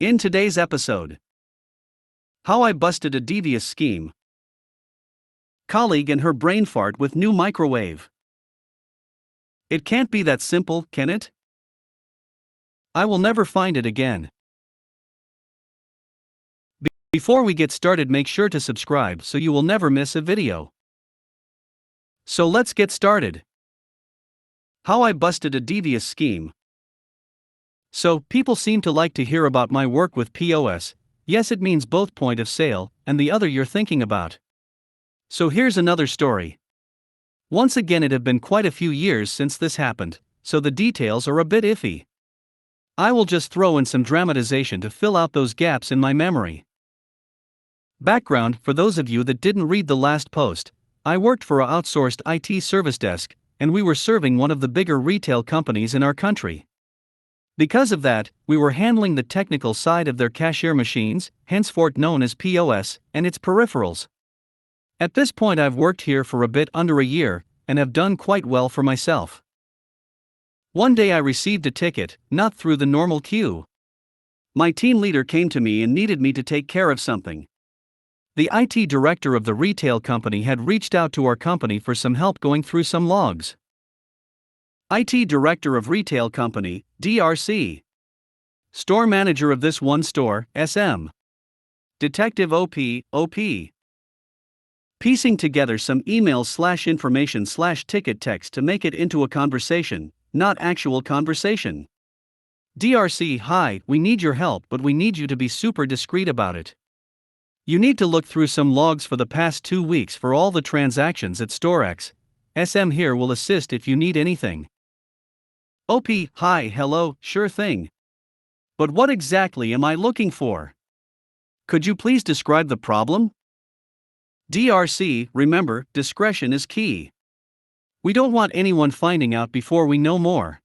In today's episode, how I busted a devious scheme. Colleague and her brain fart with new microwave. It can't be that simple, can it? I will never find it again. Before we get started, make sure to subscribe so you will never miss a video. So let's get started. How I busted a devious scheme. So, people seem to like to hear about my work with POS. Yes, it means both point of sale and the other you're thinking about. So here's another story. Once again, it have been quite a few years since this happened, so the details are a bit iffy. I will just throw in some dramatization to fill out those gaps in my memory. Background: for those of you that didn't read the last post, I worked for an outsourced IT service desk, and we were serving one of the bigger retail companies in our country. Because of that, we were handling the technical side of their cashier machines, henceforth known as POS, and its peripherals. At this point, I've worked here for a bit under a year, and have done quite well for myself. One day I received a ticket, not through the normal queue. My team leader came to me and needed me to take care of something. The IT director of the retail company had reached out to our company for some help going through some logs. IT director of retail company, DRC. Store manager of this one store, SM. Detective OP. Piecing together some emails/information/ticket text to make it into a conversation, not actual conversation. DRC: hi, we need your help, but we need you to be super discreet about it. You need to look through some logs for the past 2 weeks for all the transactions at Store X. SM here will assist if you need anything. OP: hi, hello, sure thing. But what exactly am I looking for? Could you please describe the problem? DRC: remember, discretion is key. We don't want anyone finding out before we know more.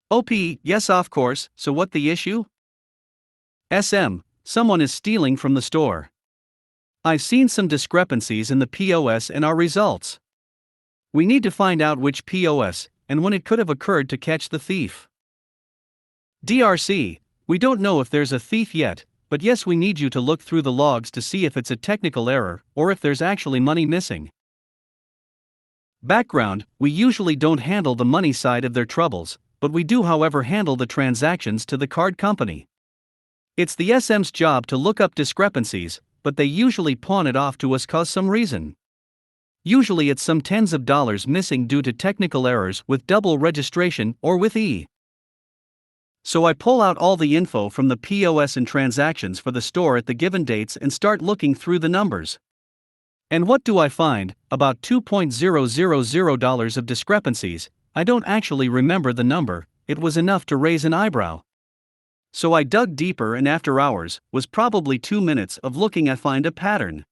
OP: yes, of course, so what the issue? SM: someone is stealing from the store. I've seen some discrepancies in the POS and our results. We need to find out which POS and when it could have occurred to catch the thief. DRC: we don't know if there's a thief yet, but yes, we need you to look through the logs to see if it's a technical error or if there's actually money missing. Background: we usually don't handle the money side of their troubles, but we do, however, handle the transactions to the card company. It's the SM's job to look up discrepancies, but they usually pawn it off to us cause some reason. Usually it's some tens of dollars missing due to technical errors with double registration or with E. So I pull out all the info from the POS and transactions for the store at the given dates and start looking through the numbers. And what do I find? About $2,000 of discrepancies. I don't actually remember the number, it was enough to raise an eyebrow. So I dug deeper, and after hours, was probably 2 minutes of looking, I find a pattern.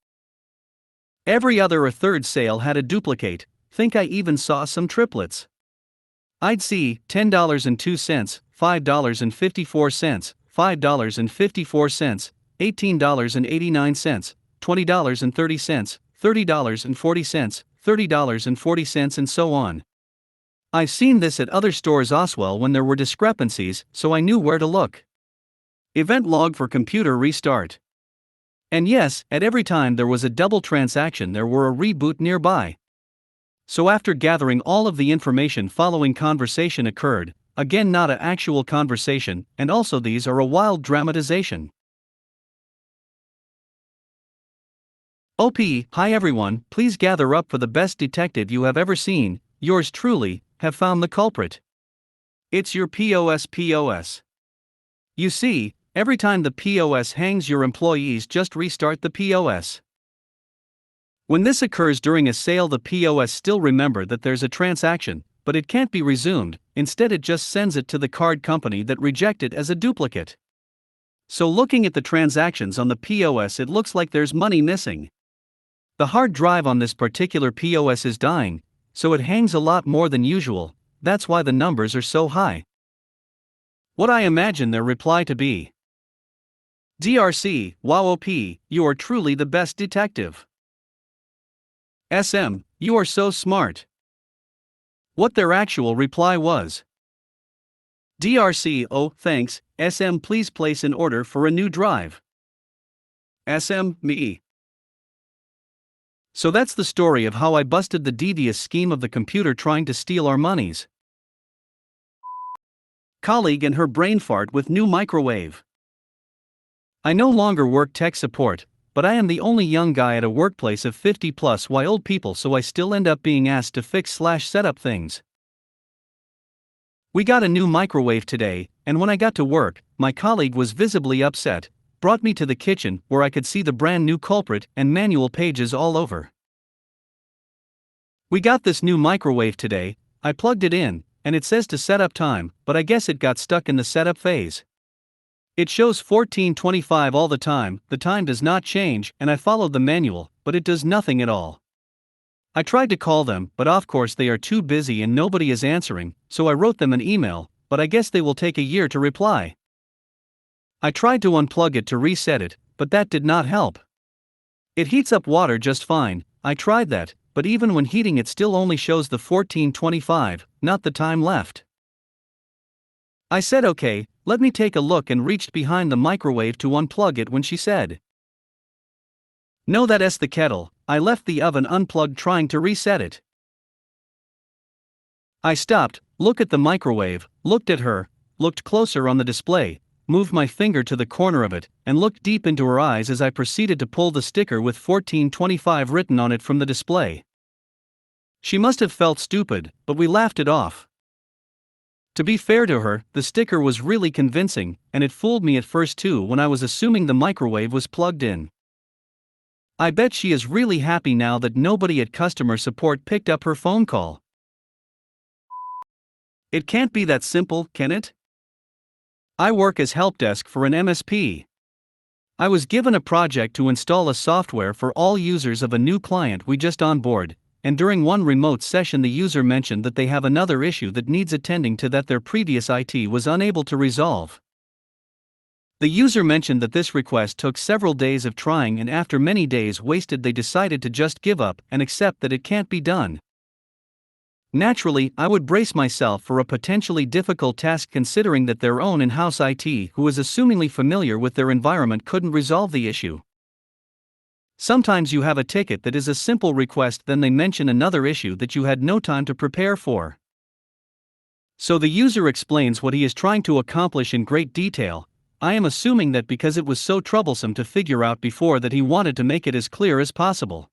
Every other or third sale had a duplicate. Think I even saw some triplets. I'd see $10.02, $5.54, $5.54, $18.89, $20.30, $30.40, $30.40, and so on. I've seen this at other stores as well when there were discrepancies, so I knew where to look. Event log for computer restart. And yes, at every time there was a double transaction, there were a reboot nearby. So after gathering all of the information, following conversation occurred, again not an actual conversation, and also these are a wild dramatization. OP: hi everyone, please gather up for the best detective you have ever seen. Yours truly, have found the culprit. It's your POS. You see, every time the POS hangs, your employees just restart the POS. When this occurs during a sale, the POS still remember that there's a transaction, but it can't be resumed. Instead, it just sends it to the card company that reject it as a duplicate. So looking at the transactions on the POS, it looks like there's money missing. The hard drive on this particular POS is dying, so it hangs a lot more than usual. That's why the numbers are so high. What I imagine their reply to be: DRC: wow, OP, you are truly the best detective. SM: you are so smart. What their actual reply was: DRC, oh, thanks, SM, please place an order for a new drive. SM, me. So that's the story of how I busted the devious scheme of the computer trying to steal our monies. Colleague and her brain fart with new microwave. I no longer work tech support, but I am the only young guy at a workplace of 50 plus Y old people, so I still end up being asked to fix/set up things. We got a new microwave today, and when I got to work, my colleague was visibly upset, brought me to the kitchen where I could see the brand new culprit and manual pages all over. We got this new microwave today, I plugged it in, and it says to set up time, but I guess it got stuck in the setup phase. It shows 14:25 all the time does not change, and I followed the manual, but it does nothing at all. I tried to call them, but of course they are too busy and nobody is answering, so I wrote them an email, but I guess they will take a year to reply. I tried to unplug it to reset it, but that did not help. It heats up water just fine, I tried that, but even when heating it still only shows the 14:25, not the time left. I said okay, let me take a look, and reached behind the microwave to unplug it when she said, "No, that's the kettle." I left the oven unplugged trying to reset it. I stopped, looked at the microwave, looked at her, looked closer on the display, moved my finger to the corner of it, and looked deep into her eyes as I proceeded to pull the sticker with 14:25 written on it from the display. She must have felt stupid, but we laughed it off. To be fair to her, the sticker was really convincing, and it fooled me at first too when I was assuming the microwave was plugged in. I bet she is really happy now that nobody at customer support picked up her phone call. It can't be that simple, can it? I work as help desk for an MSP. I was given a project to install a software for all users of a new client we just onboard, and during one remote session the user mentioned that they have another issue that needs attending to that their previous IT was unable to resolve. The user mentioned that this request took several days of trying, and after many days wasted they decided to just give up and accept that it can't be done. Naturally, I would brace myself for a potentially difficult task considering that their own in-house IT, who was assumingly familiar with their environment, couldn't resolve the issue. Sometimes you have a ticket that is a simple request, then they mention another issue that you had no time to prepare for. So the user explains what he is trying to accomplish in great detail. I am assuming that because it was so troublesome to figure out before that he wanted to make it as clear as possible.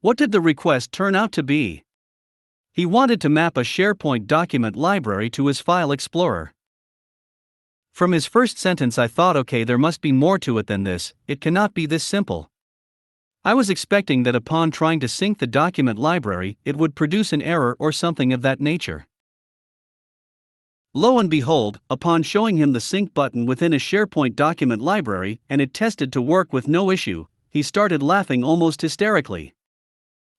What did the request turn out to be? He wanted to map a SharePoint document library to his file explorer. From his first sentence I thought, okay, there must be more to it than this, it cannot be this simple. I was expecting that upon trying to sync the document library, it would produce an error or something of that nature. Lo and behold, upon showing him the sync button within a SharePoint document library and it tested to work with no issue, he started laughing almost hysterically.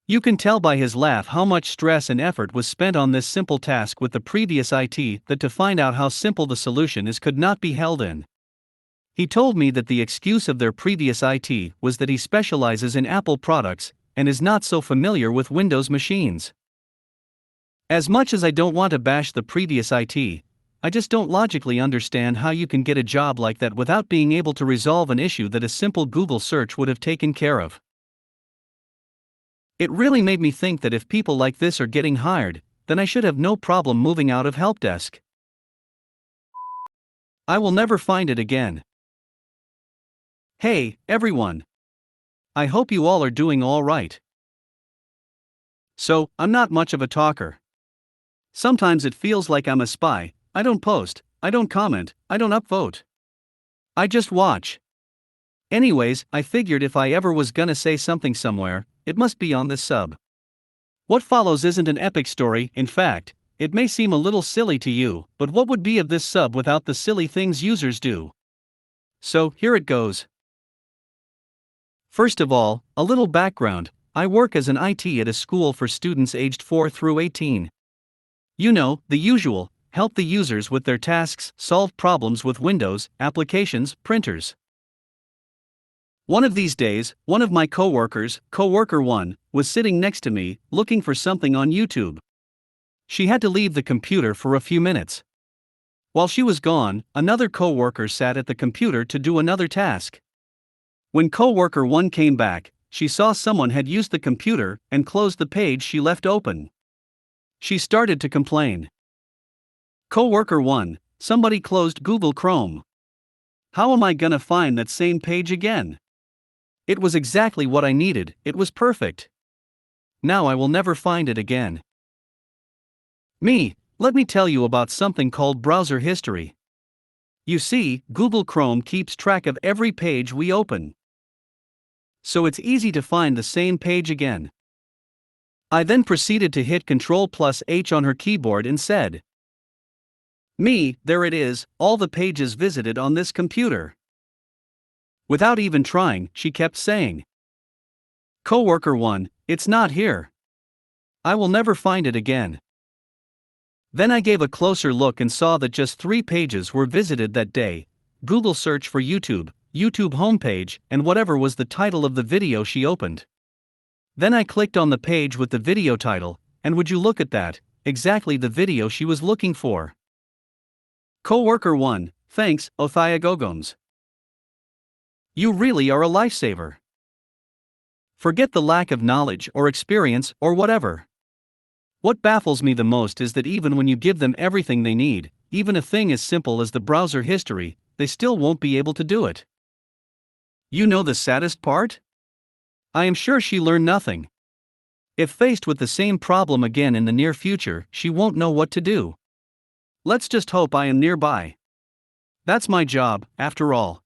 You can tell by his laugh how much stress and effort was spent on this simple task with the previous IT, that to find out how simple the solution is could not be held in. He told me that the excuse of their previous IT was that he specializes in Apple products and is not so familiar with Windows machines. As much as I don't want to bash the previous IT, I just don't logically understand how you can get a job like that without being able to resolve an issue that a simple Google search would have taken care of. It really made me think that if people like this are getting hired, then I should have no problem moving out of help desk. I will never find it again. Hey, everyone. I hope you all are doing all right. So, I'm not much of a talker. Sometimes it feels like I'm a spy. I don't post, I don't comment, I don't upvote. I just watch. Anyways, I figured if I ever was gonna say something somewhere, it must be on this sub. What follows isn't an epic story, in fact, it may seem a little silly to you, but what would be of this sub without the silly things users do? So, here it goes. First of all, a little background. I work as an IT at a school for students aged 4 through 18. You know, the usual, help the users with their tasks, solve problems with Windows, applications, printers. One of these days, one of my coworkers, coworker 1, was sitting next to me, looking for something on YouTube. She had to leave the computer for a few minutes. While she was gone, another coworker sat at the computer to do another task. When coworker 1 came back, she saw someone had used the computer and closed the page she left open. She started to complain. Coworker 1, somebody closed Google Chrome. How am I gonna find that same page again? It was exactly what I needed, it was perfect. Now I will never find it again. Let me tell you about something called browser history. You see, Google Chrome keeps track of every page we open. So it's easy to find the same page again. I then proceeded to hit Ctrl+H on her keyboard and said, there it is, all the pages visited on this computer. Without even trying, she kept saying, Coworker 1, it's not here. I will never find it again. Then I gave a closer look and saw that just 3 pages were visited that day: Google search for YouTube, YouTube homepage, and whatever was the title of the video she opened. Then I clicked on the page with the video title, and would you look at that, exactly the video she was looking for. Coworker 1, thanks, Othiagogoms. You really are a lifesaver. Forget the lack of knowledge or experience or whatever. What baffles me the most is that even when you give them everything they need, even a thing as simple as the browser history, they still won't be able to do it. You know the saddest part? I am sure she learned nothing. If faced with the same problem again in the near future, she won't know what to do. Let's just hope I am nearby. That's my job, after all.